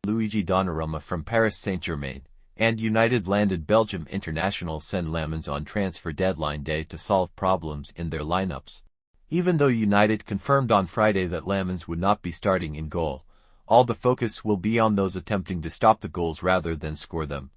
Luigi Donnarumma from Paris Saint-Germain, and United landed Belgium international Sen Lammens on transfer deadline day to solve problems in their lineups. Even though United confirmed on Friday that Lammens would not be starting in goal, all the focus will be on those attempting to stop the goals rather than score them.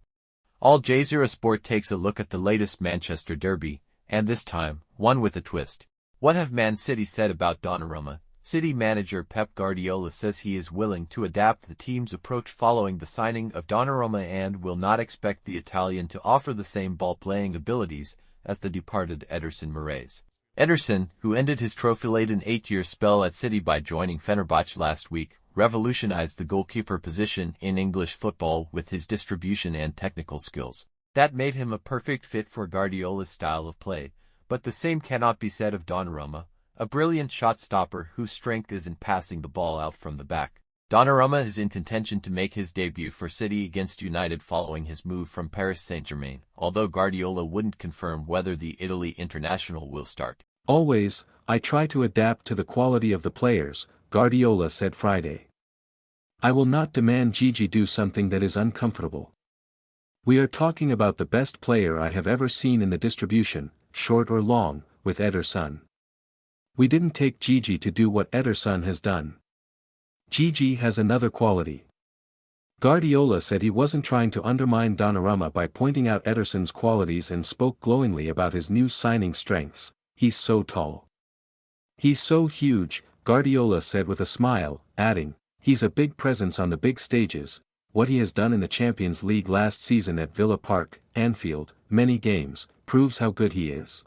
Al Jazeera Sport takes a look at the latest Manchester derby, and this time, one with a twist. What have Man City said about Donnarumma? City manager Pep Guardiola says he is willing to adapt the team's approach following the signing of Donnarumma and will not expect the Italian to offer the same ball-playing abilities as the departed Ederson Moraes. Ederson, who ended his trophy-laden 8-year spell at City by joining Fenerbahce last week, revolutionized the goalkeeper position in English football with his distribution and technical skills. That made him a perfect fit for Guardiola's style of play, but the same cannot be said of Donnarumma, a brilliant shot-stopper whose strength is in passing the ball out from the back. Donnarumma is in contention to make his debut for City against United following his move from Paris Saint-Germain, although Guardiola wouldn't confirm whether the Italy international will start. Always, I try to adapt to the quality of the players, Guardiola said Friday. I will not demand Gigi do something that is uncomfortable. We are talking about the best player I have ever seen in the distribution, short or long, with Ederson. We didn't take Gigi to do what Ederson has done. Gigi has another quality. Guardiola said he wasn't trying to undermine Donnarumma by pointing out Ederson's qualities and spoke glowingly about his new signing strengths. He's so tall. He's so huge, Guardiola said with a smile, adding, he's a big presence on the big stages. What he has done in the Champions League last season at Villa Park, Anfield, many games, proves how good he is.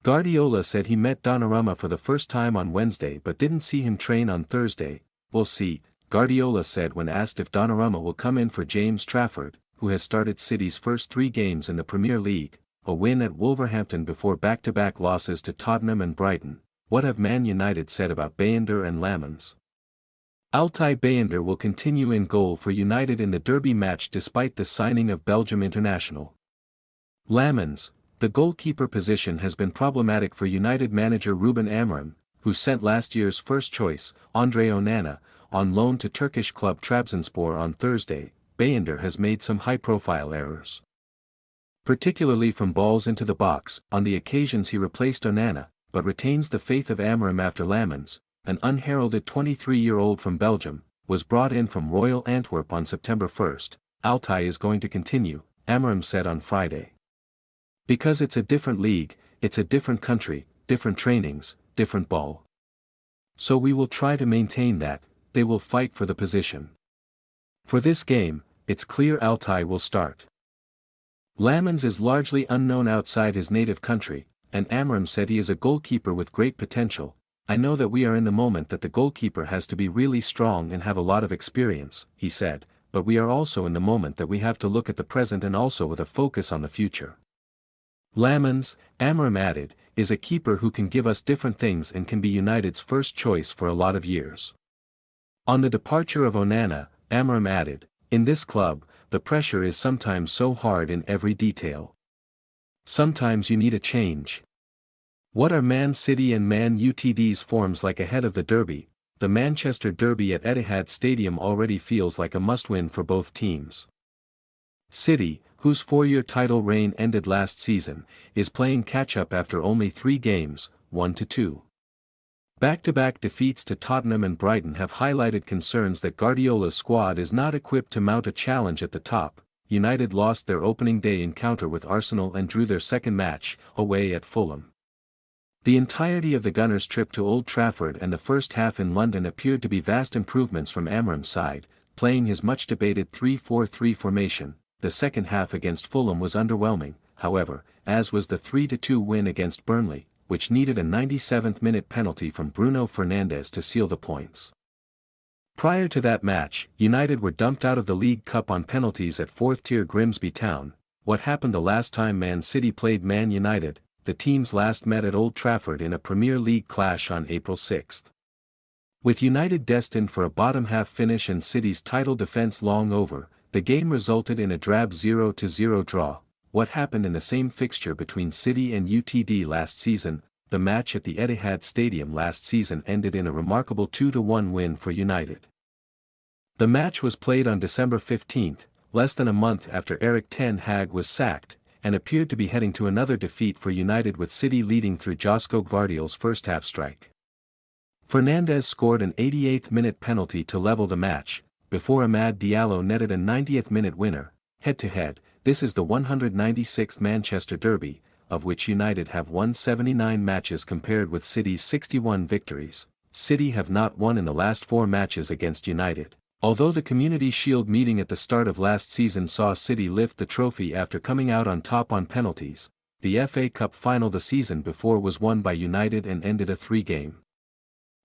Guardiola said he met Donnarumma for the first time on Wednesday but didn't see him train on Thursday. We'll see, Guardiola said when asked if Donnarumma will come in for James Trafford, who has started City's first 3 games in the Premier League, a win at Wolverhampton before back-to-back losses to Tottenham and Brighton. What have Man United said about Bayender and Lammens? Altay Bayender will continue in goal for United in the derby match despite the signing of Belgium international. Lammens, the goalkeeper position has been problematic for United manager Ruben Amorim, who sent last year's first choice, Andre Onana, on loan to Turkish club Trabzonspor on Thursday. Bayender has made some high-profile errors, particularly from balls into the box. On the occasions he replaced Onana, but retains the faith of Amorim after Lammens, an unheralded 23-year-old from Belgium, was brought in from Royal Antwerp on September 1. Altay is going to continue, Amorim said on Friday. Because it's a different league, it's a different country, different trainings, different ball. So we will try to maintain that. They will fight for the position. For this game, it's clear Altay will start. Lammens is largely unknown outside his native country, and Amorim said he is a goalkeeper with great potential. I know that we are in the moment that the goalkeeper has to be really strong and have a lot of experience, he said, but we are also in the moment that we have to look at the present and also with a focus on the future. Lammens, Amorim added, is a keeper who can give us different things and can be United's first choice for a lot of years. On the departure of Onana, Amorim added, in this club, the pressure is sometimes so hard in every detail. Sometimes you need a change. What are Man City and Man Utd's forms like ahead of the derby? The Manchester derby at Etihad Stadium already feels like a must-win for both teams. City, whose 4-year title reign ended last season, is playing catch-up after only 3 games, 1-2. Back-to-back defeats to Tottenham and Brighton have highlighted concerns that Guardiola's squad is not equipped to mount a challenge at the top. United lost their opening day encounter with Arsenal and drew their second match, away at Fulham. The entirety of the Gunners' trip to Old Trafford and the first half in London appeared to be vast improvements from Amorim's side, playing his much-debated 3-4-3 formation. The second half against Fulham was underwhelming, however, as was the 3-2 win against Burnley, which needed a 97th-minute penalty from Bruno Fernandes to seal the points. Prior to that match, United were dumped out of the League Cup on penalties at 4th-tier Grimsby Town. What happened the last time Man City played Man United? The teams last met at Old Trafford in a Premier League clash on April 6. With United destined for a bottom-half finish and City's title defence long over, the game resulted in a drab 0-0 draw. What happened in the same fixture between City and UTD last season? The match at the Etihad Stadium last season ended in a remarkable 2-1 win for United. The match was played on December 15, less than a month after Erik ten Hag was sacked, and appeared to be heading to another defeat for United, with City leading through Josko Gvardiol's first-half strike. Fernandes scored an 88th-minute penalty to level the match, before Amad Diallo netted a 90th-minute winner. Head-to-head, this is the 196th Manchester Derby, of which United have won 79 matches compared with City's 61 victories. City have not won in the last 4 matches against United. Although the Community Shield meeting at the start of last season saw City lift the trophy after coming out on top on penalties, the FA Cup final the season before was won by United and ended a 3-game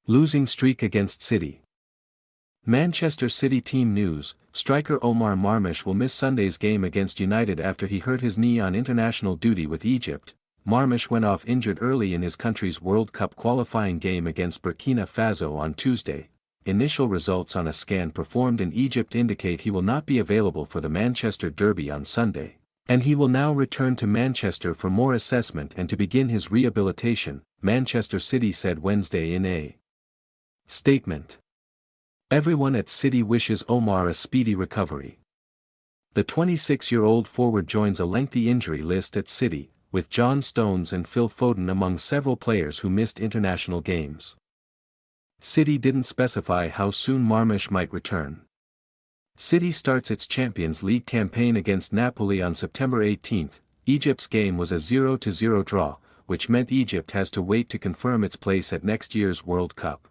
losing streak against City. Manchester City team news: striker Omar Marmush will miss Sunday's game against United after he hurt his knee on international duty with Egypt. Marmush went off injured early in his country's World Cup qualifying game against Burkina Faso on Tuesday. Initial results on a scan performed in Egypt indicate he will not be available for the Manchester Derby on Sunday, and he will now return to Manchester for more assessment and to begin his rehabilitation, Manchester City said Wednesday in a statement. Everyone at City wishes Omar a speedy recovery. The 26-year-old forward joins a lengthy injury list at City, with John Stones and Phil Foden among several players who missed international games. City didn't specify how soon Marmush might return. City starts its Champions League campaign against Napoli on September 18. Egypt's game was a 0-0 draw, which meant Egypt has to wait to confirm its place at next year's World Cup.